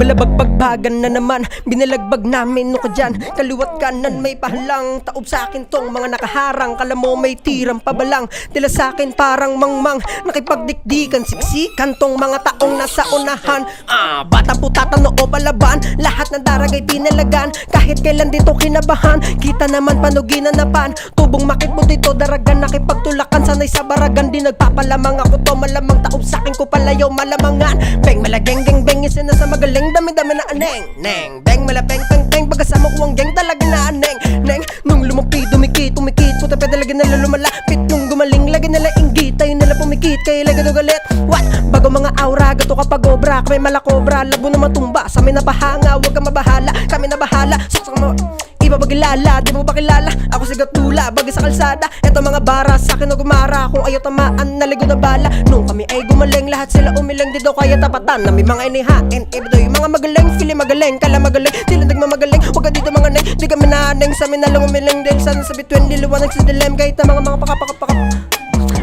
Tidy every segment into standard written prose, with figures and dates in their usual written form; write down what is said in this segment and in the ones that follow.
Balabagbagbagan na naman, binalagbag namin no ka dyan. Kaliwat kanan may pahalang, taob sa akin tong mga nakaharang. Kala mo may tirang pabalang, tila sa akin parang mangmang. Nakipagdikdikan, siksikan tong mga taong nasa unahan. Bata putatan o palaban, lahat ng daragay tinalagan. Kahit kailan dito kinabahan, kita naman panuginan na pan. Tubong makit mo dito daragan, nakipagtulakan sanay sa baragan. Di nagpapalamang ako to, malamang taob sa akin ko palayaw malamangan. Beng malageng geng beng, isa na sa magaling. Dami-dami na aneng, neng, beng, malapeng, peng, peng. Pagkasama ko ang geng, talaga na aneng, neng. Nung lumampi, dumikit, puta pa talaga nila lumalapit. Nung gumaling, lagi nila inggit, tayo nila pumikit, kaya lagi do galit. What? Bago mga aura, gato kapag obra, kami malakobra, labo na matumba. Sa amin na bahanga, huwag ka mabahala, kami na bahala. Saksak mo, iba ba kilala, di mo ba kilala? Ako si Gatula, bagay sa kalsada. Eto mga bara, sa akin na gumara. Kung ayaw tamaan, naligo na bala. Nung kami ay gumaling, lahat sila umiling. Di daw kaya tapatan, na may mga inihain. Iba daw yung mga magaling, feeling magaling. Kala magaling, tila nagmamagaling. Huwag ka dito mga neng, di kami naneng. Sa amin na lang umiling, dahil sana sa bituin niliwanag sa dilem. Kahit na mga pakapakapakap.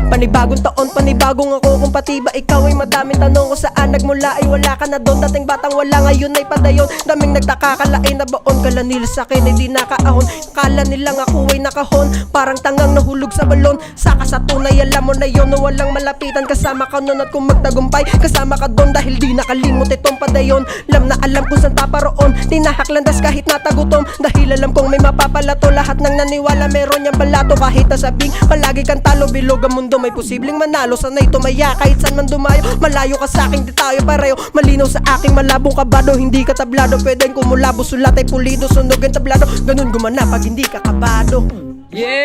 Panibagong taon, panibagong ako. Kung pati ba ikaw ay madaming tanong. Kung saan nagmula ay wala ka na doon. Dating batang wala, ngayon ay padayon. Daming nagtaka, kalain na baon. Kala nila sa'kin ay di nakaahon. Kala nilang ako ay nakahon. Parang tangang nahulog sa balon. Saka sa tunay, alam mo na yun. No, walang malapitan, kasama ka nun. At kung magtagumpay, kasama ka doon. Dahil di nakalimot itong padayon. Alam kung saan paparoon. Tinahaklandas kahit natagutom. Dahil alam kong may mapapalato. Lahat ng naniwala meron niyang balato. Kahit nasabing palagi kang talo, bilog ang mundo. May posibleng manalo, sana'y tumaya kahit saan man dumayo. Malayo ka sa akin, di tayo pareho. Malinaw sa aking malabong kabado. Hindi ka tablado, pwedeng kumulabo. Sulat ay pulido, sunog ang tablado. Ganun gumana pag hindi ka kabado. Yeah!